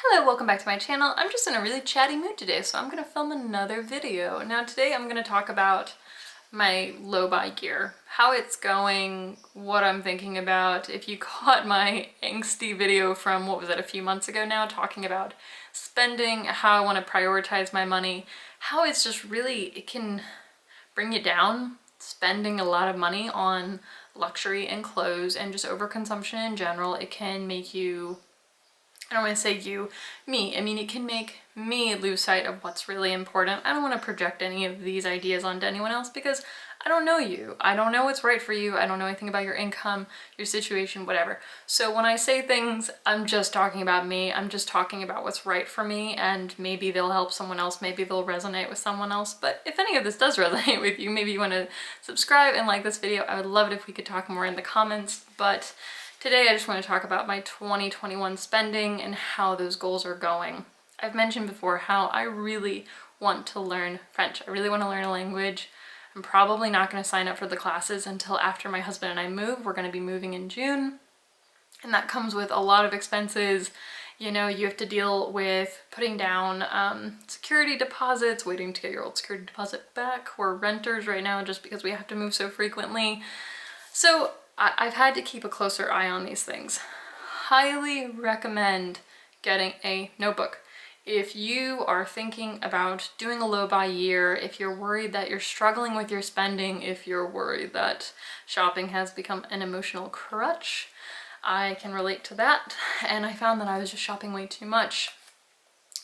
Hello, welcome back to my channel. I'm just in a really chatty mood today, so I'm gonna film another video. Now today I'm gonna talk about my low-buy gear, how it's going, what I'm thinking about. If you caught my angsty video from, what was it, a few months ago now, talking about spending, how I want to prioritize my money, how it's just really, it can bring you down, spending a lot of money on luxury and clothes and just overconsumption in general. It can make you, I don't want to say you, me. I mean, it can make me lose sight of what's really important. I don't want to project any of these ideas onto anyone else because I don't know you. I don't know what's right for you. I don't know anything about your income, your situation, whatever. So when I say things, I'm just talking about me. I'm just talking about what's right for me, and maybe they'll help someone else. Maybe they'll resonate with someone else. But if any of this does resonate with you, maybe you want to subscribe and like this video. I would love it if we could talk more in the comments. But today I just want to talk about my 2021 spending and how those goals are going. I've mentioned before how I really want to learn French. I really want to learn a language. I'm probably not going to sign up for the classes until after my husband and I move. We're going to be moving in June, and that comes with a lot of expenses. You know, you have to deal with putting down security deposits, waiting to get your old security deposit back. We're renters right now just because we have to move so frequently. So I've had to keep a closer eye on these things. Highly recommend getting a notebook. If you are thinking about doing a low-buy year, if you're worried that you're struggling with your spending, if you're worried that shopping has become an emotional crutch, I can relate to that. And I found that I was just shopping way too much.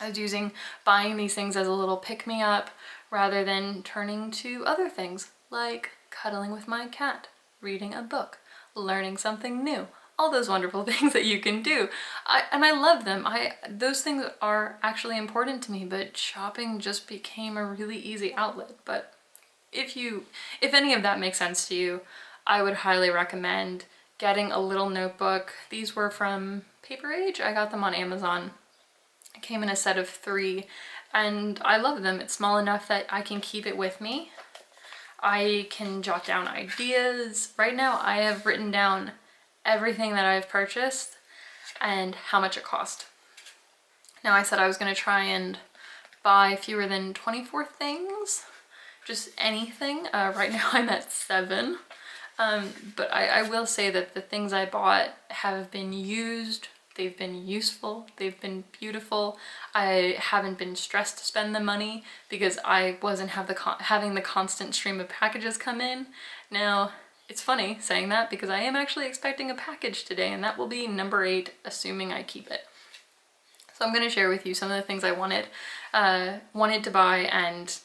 I was buying these things as a little pick-me-up rather than turning to other things like cuddling with my cat, reading a book, learning something new, all those wonderful things that you can do. And I love them. Those things are actually important to me, but shopping just became a really easy outlet. But if any of that makes sense to you, I would highly recommend getting a little notebook. These were from Paperage. I got them on Amazon. It came in a set of 3 and I love them. It's small enough that I can keep it with me. I can jot down ideas. Right now I have written down everything that I've purchased and how much it cost. Now I said I was going to try and buy fewer than 24 things, just anything. Right now I'm at 7. But I will say that the things I bought have been used, they've been useful, they've been beautiful. I haven't been stressed to spend the money because I wasn't having the constant stream of packages come in. Now, it's funny saying that because I am actually expecting a package today, and that will be number 8, assuming I keep it. So I'm going to share with you some of the things I wanted to buy and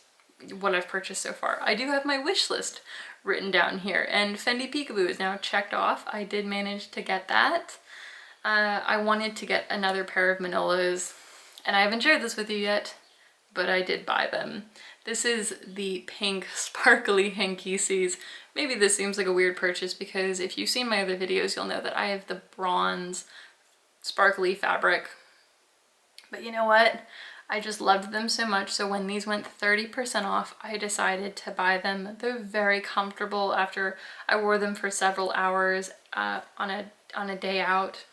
what I've purchased so far. I do have my wish list written down here, and Fendi Peekaboo is now checked off. I did manage to get that. I wanted to get another pair of Manolos, and I haven't shared this with you yet, but I did buy them. This is the pink sparkly hankies. Maybe this seems like a weird purchase because if you've seen my other videos, you'll know that I have the bronze sparkly fabric. But you know what? I just loved them so much, so when these went 30% off, I decided to buy them. They're very comfortable after I wore them for several hours on a day out,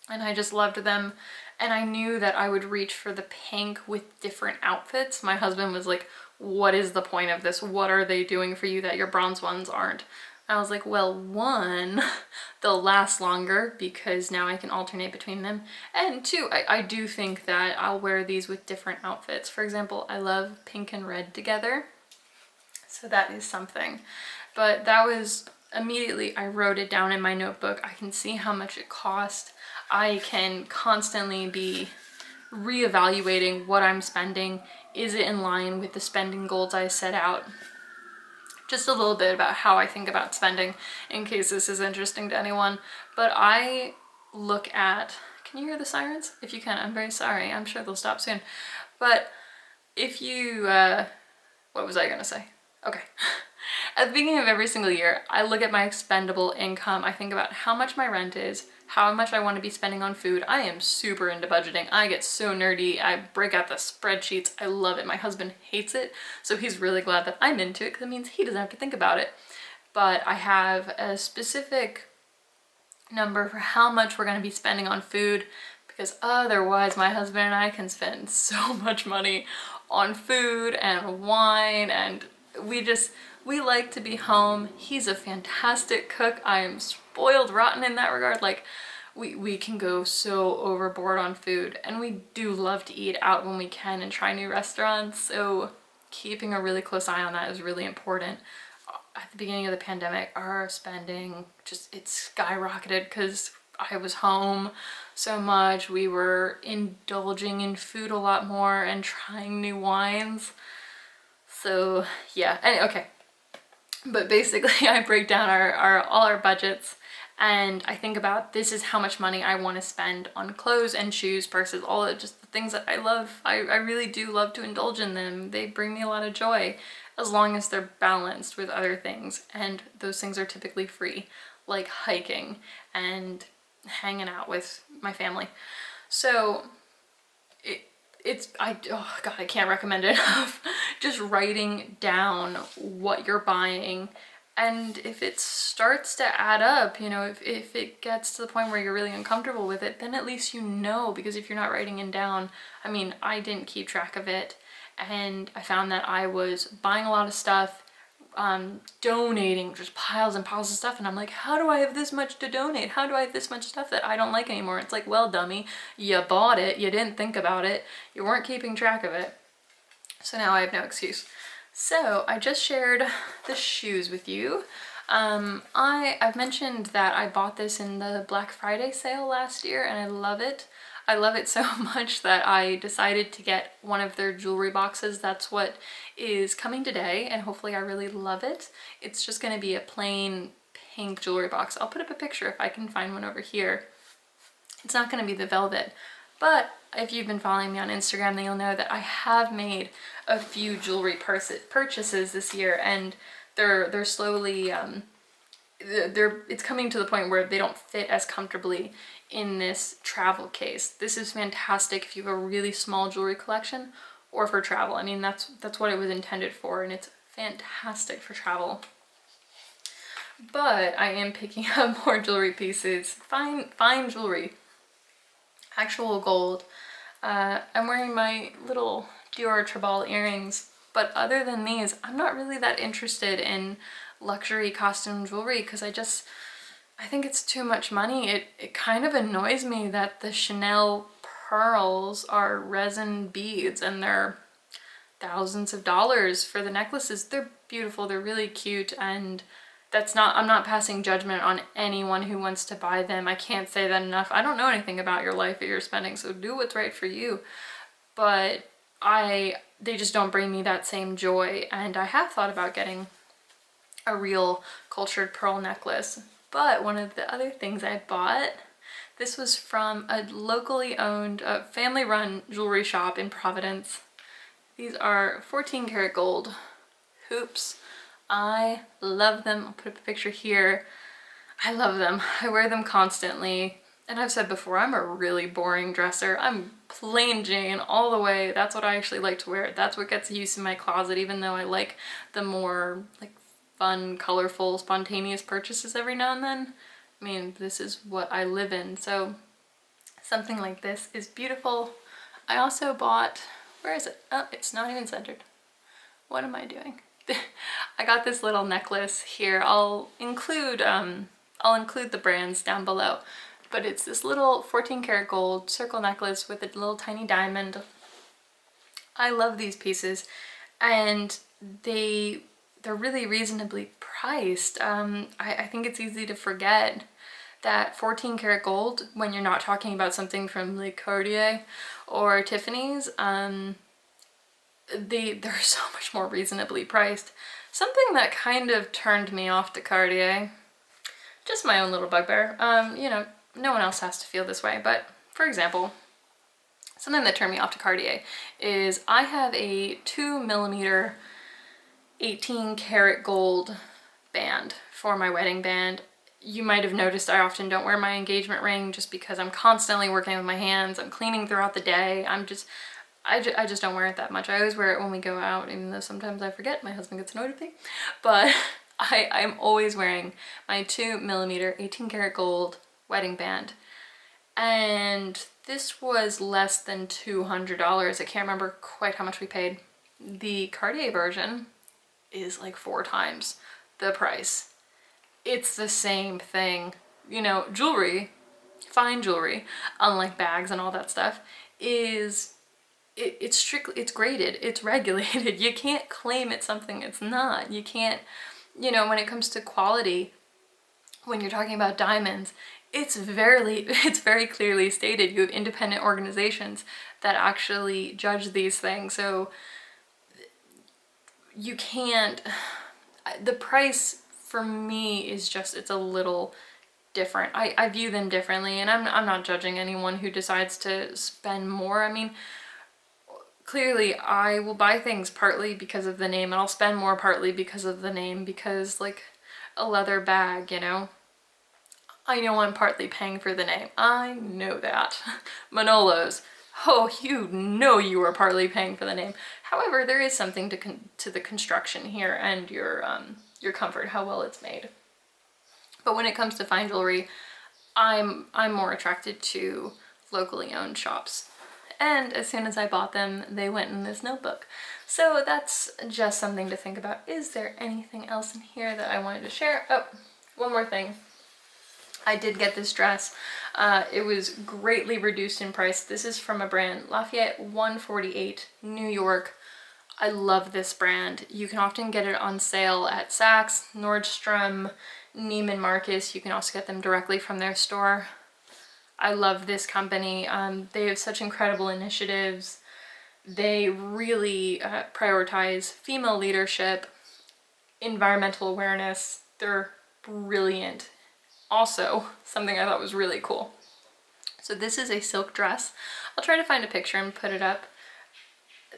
and I just loved them. And I knew that I would reach for the pink with different outfits. My husband was like, what is the point of this? What are they doing for you that your bronze ones aren't? I was like, well, 1, they'll last longer because now I can alternate between them. And 2, I do think that I'll wear these with different outfits. For example, I love pink and red together. So that is something. But that was immediately, I wrote it down in my notebook. I can see how much it cost. I can constantly be reevaluating what I'm spending. Is it in line with the spending goals I set out? Just a little bit about how I think about spending in case this is interesting to anyone. But I look at, can you hear the sirens? If you can, I'm very sorry. I'm sure they'll stop soon. But if you, what was I gonna say? Okay. At the beginning of every single year, I look at my expendable income. I think about how much my rent is, how much I want to be spending on food. I am super into budgeting. I get so nerdy. I break out the spreadsheets. I love it. My husband hates it, so he's really glad that I'm into it because it means he doesn't have to think about it. But I have a specific number for how much we're going to be spending on food because otherwise my husband and I can spend so much money on food and wine, and we like to be home. He's a fantastic cook. I am spoiled rotten in that regard. Like, we can go so overboard on food, and we do love to eat out when we can and try new restaurants, so keeping a really close eye on that is really important. At the beginning of the pandemic, our spending it skyrocketed because I was home so much. We were indulging in food a lot more and trying new wines. So yeah, okay. But basically I break down all our budgets, and I think about, this is how much money I want to spend on clothes and shoes, purses, all of just the things that I love. I really do love to indulge in them. They bring me a lot of joy, as long as they're balanced with other things, and those things are typically free, like hiking and hanging out with my family. So oh God, I can't recommend it enough. Just writing down what you're buying, and if it starts to add up, you know, if it gets to the point where you're really uncomfortable with it, then at least you know, because if you're not writing it down, I mean, I didn't keep track of it, and I found that I was buying a lot of stuff, donating just piles and piles of stuff, and I'm like, how do I have this much to donate? How do I have this much stuff that I don't like anymore? It's like, well, dummy, you bought it, you didn't think about it, you weren't keeping track of it, so now I have no excuse. So I just shared the shoes with you. I've mentioned that I bought this in the Black Friday sale last year, and I love it. I love it so much that I decided to get one of their jewelry boxes. That's what is coming today, and hopefully I really love it. It's just going to be a plain pink jewelry box. I'll put up a picture if I can find one over here. It's not going to be the velvet, but if you've been following me on Instagram, then you'll know that I have made a few jewelry purchases this year, and they're slowly it's coming to the point where they don't fit as comfortably in this travel case. This is fantastic if you have a really small jewelry collection, or for travel. I mean, that's what it was intended for, and it's fantastic for travel. But I am picking up more jewelry pieces, fine jewelry, actual gold. I'm wearing my little Dior Tribal earrings, but other than these, I'm not really that interested in luxury costume jewelry, because I think it's too much money. It kind of annoys me that the Chanel pearls are resin beads, and they're thousands of dollars for the necklaces. They're beautiful, they're really cute, and I'm not passing judgment on anyone who wants to buy them. I can't say that enough. I don't know anything about your life or your spending, so do what's right for you. But they just don't bring me that same joy, and I have thought about getting a real cultured pearl necklace. But one of the other things I bought, this was from a locally owned, family-run jewelry shop in Providence. These are 14 karat gold hoops. I love them. I'll put up a picture here. I love them. I wear them constantly. And I've said before, I'm a really boring dresser. I'm plain Jane all the way. That's what I actually like to wear. That's what gets use in my closet, even though I like the more like fun, colorful, spontaneous purchases every now and then. I mean, this is what I live in. So something like this is beautiful. I also bought, where is it? Oh, it's not even centered. What am I doing? I got this little necklace here. I'll include the brands down below, but it's this little 14 karat gold circle necklace with a little tiny diamond. I love these pieces, and they're really reasonably priced. I think it's easy to forget that 14 karat gold, when you're not talking about something from like Cartier or Tiffany's, they're so much more reasonably priced. Something that kind of turned me off to Cartier, just my own little bugbear. You know, no one else has to feel this way, but for example, something that turned me off to Cartier is I have a 2mm 18 karat gold band for my wedding band. You might have noticed I often don't wear my engagement ring just because I'm constantly working with my hands. I'm cleaning throughout the day. I just don't wear it that much. I always wear it when we go out, even though sometimes I forget. My husband gets annoyed with me. But I'm always wearing my 2mm 18 karat gold wedding band. And this was less than $200. I can't remember quite how much we paid. The Cartier version is like 4 times the price. It's the same thing. You know, jewelry, fine jewelry, unlike bags and all that stuff, is it's strictly, it's graded, it's regulated. You can't claim it's something it's not. You can't, you know, when it comes to quality, when you're talking about diamonds, it's very clearly stated. You have independent organizations that actually judge these things. So you can't, the price for me is just, it's a little different. I view them differently, and I'm not judging anyone who decides to spend more. I mean, clearly I will buy things partly because of the name, and I'll spend more partly because of the name, because like a leather bag, you know, I know I'm partly paying for the name. I know that. Manolos. Oh, you know you are partly paying for the name. However, there is something to the construction here and your comfort, how well it's made. But when it comes to fine jewelry, I'm more attracted to locally owned shops. And as soon as I bought them, they went in this notebook. So that's just something to think about. Is there anything else in here that I wanted to share? Oh, one more thing. I did get this dress. It was greatly reduced in price. This is from a brand, Lafayette 148, New York. I love this brand. You can often get it on sale at Saks, Nordstrom, Neiman Marcus. You can also get them directly from their store. I love this company. They have such incredible initiatives. They really prioritize female leadership, environmental awareness. They're brilliant. Also, something I thought was really cool. So this is a silk dress. I'll try to find a picture and put it up.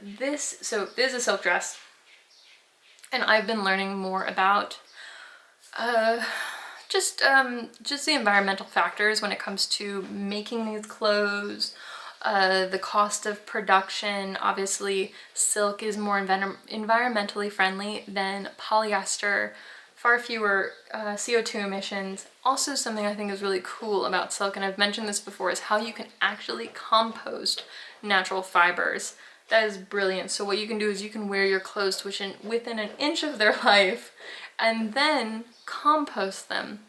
This is a silk dress, and I've been learning more about just the environmental factors when it comes to making these clothes, the cost of production. Obviously, silk is more environmentally friendly than polyester, far fewer CO2 emissions. Also, something I think is really cool about silk, and I've mentioned this before, is how you can actually compost natural fibers. That is brilliant. So what you can do is you can wear your clothes to within an inch of their life and then compost them.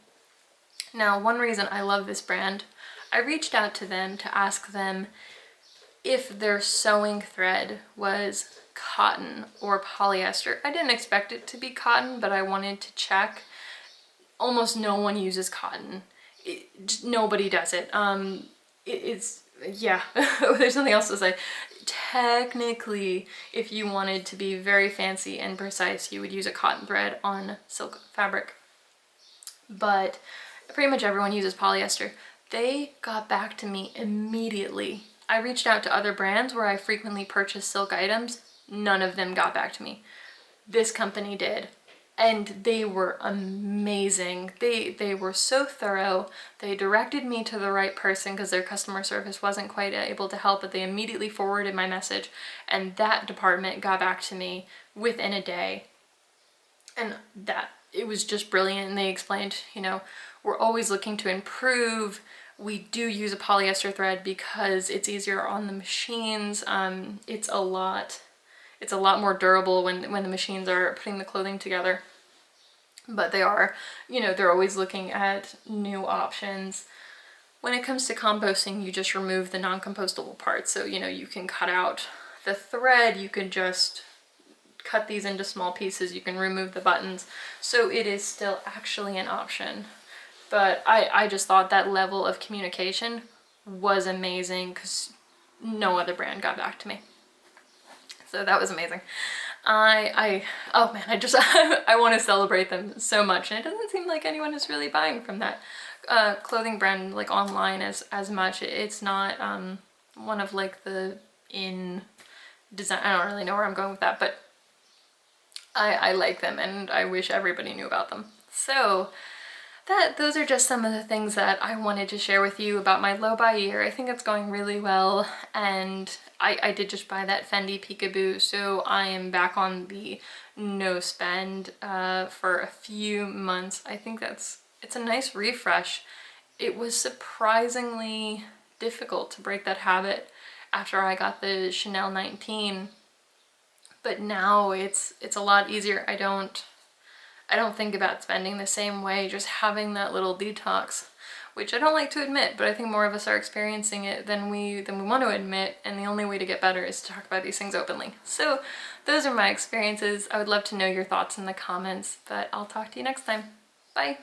Now, one reason I love this brand, I reached out to them to ask them if their sewing thread was cotton or polyester. I didn't expect it to be cotton, but I wanted to check. Almost no one uses cotton. Nobody does it. Yeah, there's nothing else to say. Technically, if you wanted to be very fancy and precise, you would use a cotton thread on silk fabric. But pretty much everyone uses polyester. They got back to me immediately. I reached out to other brands where I frequently purchase silk items. None of them got back to me. This company did. And they were amazing. They were so thorough. They directed me to the right person because their customer service wasn't quite able to help, but they immediately forwarded my message, and that department got back to me within a day. And it was just brilliant. And they explained, you know, we're always looking to improve. We do use a polyester thread because it's easier on the machines. It's a lot more durable when the machines are putting the clothing together. But they are, you know, they're always looking at new options. When it comes to composting, you just remove the non-compostable parts. So, you know, you can cut out the thread, you can just cut these into small pieces, you can remove the buttons. So it is still actually an option. But I just thought that level of communication was amazing because no other brand got back to me. So that was amazing. Oh man, I want to celebrate them so much, and it doesn't seem like anyone is really buying from that clothing brand like online as much. It's not one of like the in design. I don't really know where I'm going with that, but I like them and I wish everybody knew about them. So those are just some of the things that I wanted to share with you about my low buy year. I think it's going really well, and I did just buy that Fendi Peekaboo, so I am back on the no spend for a few months. I think it's a nice refresh. It was surprisingly difficult to break that habit after I got the Chanel 19. But now it's a lot easier. I don't think about spending the same way, just having that little detox, which I don't like to admit, but I think more of us are experiencing it than we want to admit, and the only way to get better is to talk about these things openly. So those are my experiences. I would love to know your thoughts in the comments, but I'll talk to you next time. Bye!